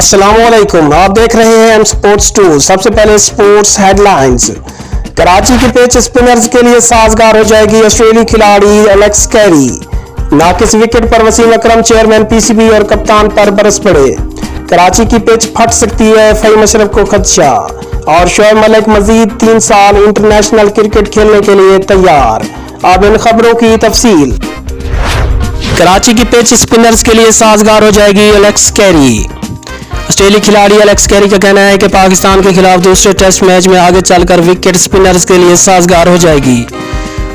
अस्सलाम वालेकुम, आप देख रहे हैं एम स्पोर्ट्स 2। सबसे पहले स्पोर्ट्स हेडलाइंस। कराची के पिच स्पिनर्स के लिए साजगार हो जाएगी ऑस्ट्रेलियाई खिलाड़ी एलेक्स कैरी। नाकिस विकेट पर वसीम अकरम चेयरमैन पीसीबी और कप्तान पर बरस पड़े। कराची की पिच फट सकती है, फहीम अशरफ को खदशा। और शोएब मलिक मजीद 3 साल इंटरनेशनल क्रिकेट खेलने के लिए तैयार। अब इन खबरों की तफसील। कराची की पिच स्पिनर्स के लिए साजगार हो जाएगी एलेक्स कैरी। ऑस्ट्रेलियाई खिलाड़ी एलेक्स कैरी का कहना है कि पाकिस्तान के खिलाफ दूसरे टेस्ट मैच में आगे चलकर विकेट स्पिनर्स के लिए साजगार हो जाएगी।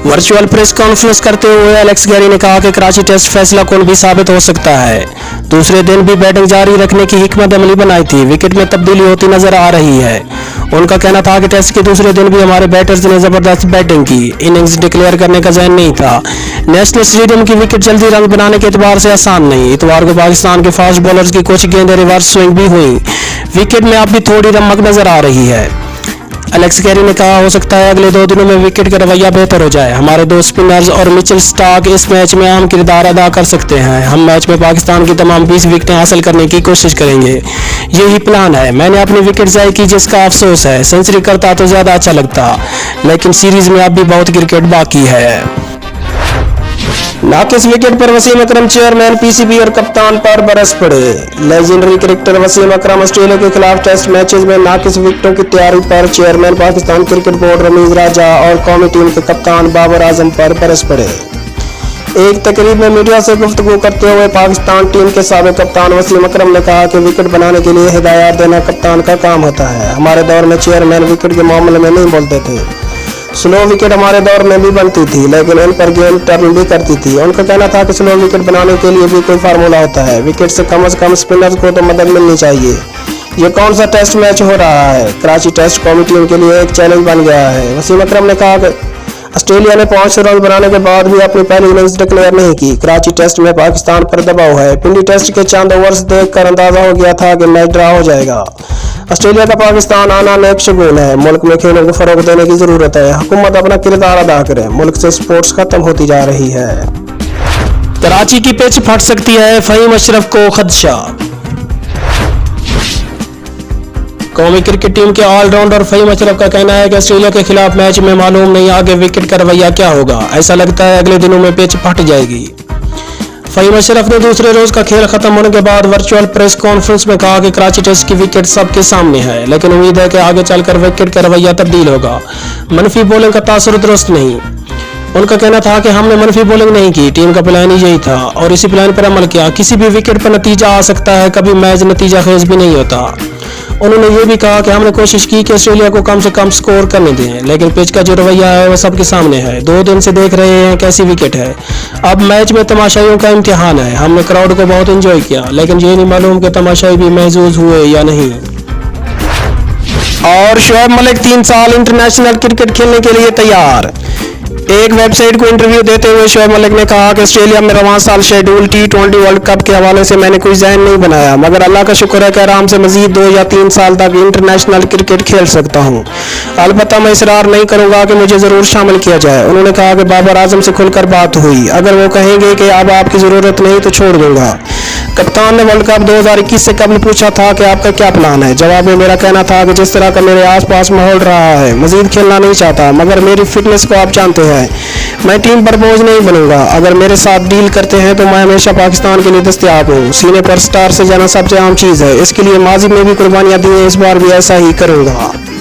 वर्चुअल प्रेस कॉन्फ्रेंस करते हुए एलेक्स कैरी ने कहा कि कराची टेस्ट फैसला कुन भी साबित हो सकता है। दूसरे दिन भी बैटिंग जारी रखने की हिकमत अमली बनाई थी। विकेट में तब्दीली होती नजर आ रही है। उनका कहना था कि टेस्ट के दूसरे दिन भी हमारे बैटर्स ने जबरदस्त बैटिंग की। इनिंग्स डिक्लेयर करने का ज़हन नहीं था। नेशनल स्टेडियम की विकेट जल्दी रन बनाने के एतबार से आसान नहीं। इतवार को पाकिस्तान के फास्ट बॉलर्स की कुछ गेंदें रिवर्स स्विंग भी हुई। विकेट में अब भी थोड़ी रमक नजर आ रही है। एलेक्स कैरी ने कहा, हो सकता है अगले 2 दिनों में विकेट का रवैया बेहतर हो जाए। हमारे 2 स्पिनर्स और मिचेल स्टार्क इस मैच में अहम किरदार अदा कर सकते हैं। हम मैच में पाकिस्तान की तमाम 20 विकेटें हासिल करने की कोशिश करेंगे। यही प्लान है। मैंने अपनी विकेट ज़ाय की जिसका अफसोस है। सेंचुरी करता तो ज़्यादा अच्छा लगता, लेकिन सीरीज में अब भी बहुत क्रिकेट बाकी है। नाकिस विकेट पर वसीम अकरम चेयरमैन पीसीबी और कप्तान पर बरस पड़े। लेजेंडरी क्रिकेटर वसीम अकरम ऑस्ट्रेलिया के खिलाफ टेस्ट मैचेस में नाकिस विकेटों की तैयारी पर chairman Pakistan cricket board Rameez Raja और कौमी टीम के कप्तान बाबर आजम पर बरस पड़े। एक तकरीब में मीडिया से गुफ्तगू करते हुए पाकिस्तान टीम के साबिक कप्तान वसीम अकरम ने कहा कि विकेट बनाने के लिए हिदायत देना कप्तान का काम होता है। हमारे दौर में चेयरमैन विकेट के मामले में नहीं बोलते थे। स्लो विकेट हमारे दौर में भी बनती थी, लेकिन इन पर गेम टर्न भी करती थी। उनका कहना था कि स्लो विकेट बनाने के लिए भी कोई फार्मूला होता है। विकेट से कम स्पिनर्स को तो मदद मिलनी चाहिए। ये कौन सा टेस्ट मैच हो रहा है? कराची टेस्ट कौमी टीम के लिए एक चैलेंज बन गया है। वसीम अकरम ने कहा कि ऑस्ट्रेलिया ने 500 रन बनाने के बाद भी अपनी पहली इनिंग्स डिक्लेयर नहीं की। कराची टेस्ट में पाकिस्तान पर दबाव है। पिंडी टेस्ट के चंद ओवर्स देखकर अंदाजा हो गया था कि मैच ड्रा हो जाएगा। ऑस्ट्रेलिया का पाकिस्तान आना नेक शगुन है। मुल्क में खेलों को फरोग देने की जरूरत है। हुकूमत अपना किरदार अदा करे। मुल्क से स्पोर्ट्स खत्म होती जा रही है। कराची की पिच फट सकती है, फहीम अशरफ को खदशा। कौमी क्रिकेट टीम के ऑलराउंडर फहीम अशरफ का कहना है कि ऑस्ट्रेलिया के खिलाफ मैच में मालूम नहीं आगे विकेट का रवैया क्या होगा। ऐसा लगता है अगले दिनों में पिच फट जाएगी। फहीम अशरफ ने दूसरे रोज का खेल खत्म होने के बाद वर्चुअल प्रेस कॉन्फ्रेंस में कहा कि कराची टेस्ट की विकेट सबके सामने है, लेकिन उम्मीद है कि आगे चलकर विकेट का रवैया तब्दील होगा। मनफी बॉलिंग का तासुर दुरुस्त नहीं। उनका कहना था कि हमने मनफी बॉलिंग नहीं की, टीम का प्लान ही यही था और इसी प्लान पर अमल किया। किसी भी विकेट पर नतीजा आ सकता है, कभी मैच नतीजा खेज भी नहीं होता। उन्होंने ये भी कहा कि हमने कोशिश की कि ऑस्ट्रेलिया को कम से कम स्कोर करने दें, लेकिन पिच का जो रवैया है वो सबके सामने है। 2 दिन से देख रहे हैं कैसी विकेट है। अब मैच में तमाशाइयों का इम्तिहान है। हमने क्राउड को बहुत एंजॉय किया, लेकिन ये नहीं मालूम कि तमाशाई भी महजूज हुए या नहीं। और शोएब मलिक 3 साल इंटरनेशनल क्रिकेट खेलने के लिए तैयार। एक वेबसाइट को इंटरव्यू देते हुए शोएब मलिक ने कहा कि ऑस्ट्रेलिया में रवां साल शेड्यूल T20 वर्ल्ड कप के हवाले से मैंने कोई ज़हन नहीं बनाया, मगर अल्लाह का शुक्र है कि आराम से मजीद 2 या 3 साल तक इंटरनेशनल क्रिकेट खेल सकता हूँ। अलबत्ता मैं इसरार नहीं करूँगा कि मुझे ज़रूर शामिल किया जाए। उन्होंने कहा कि बाबर आजम से खुलकर बात हुई। अगर वो कहेंगे कि अब आपकी ज़रूरत नहीं तो छोड़ दूंगा। कप्तान ने वर्ल्ड कप 2021 से कबल पूछा था कि आपका क्या प्लान है। जवाब में मेरा कहना था कि जिस तरह का मेरे आसपास माहौल रहा है, मजीद खेलना नहीं चाहता, मगर मेरी फिटनेस को आप जानते हैं। मैं टीम पर बोझ नहीं बनूंगा। अगर मेरे साथ डील करते हैं तो मैं हमेशा पाकिस्तान के लिए दस्तयाब हूँ। सीने पर स्टार से जाना सबसे आम चीज़ है। इसके लिए माजी में भी कुर्बानियाँ दी हैं, इस बार भी ऐसा ही करूँगा।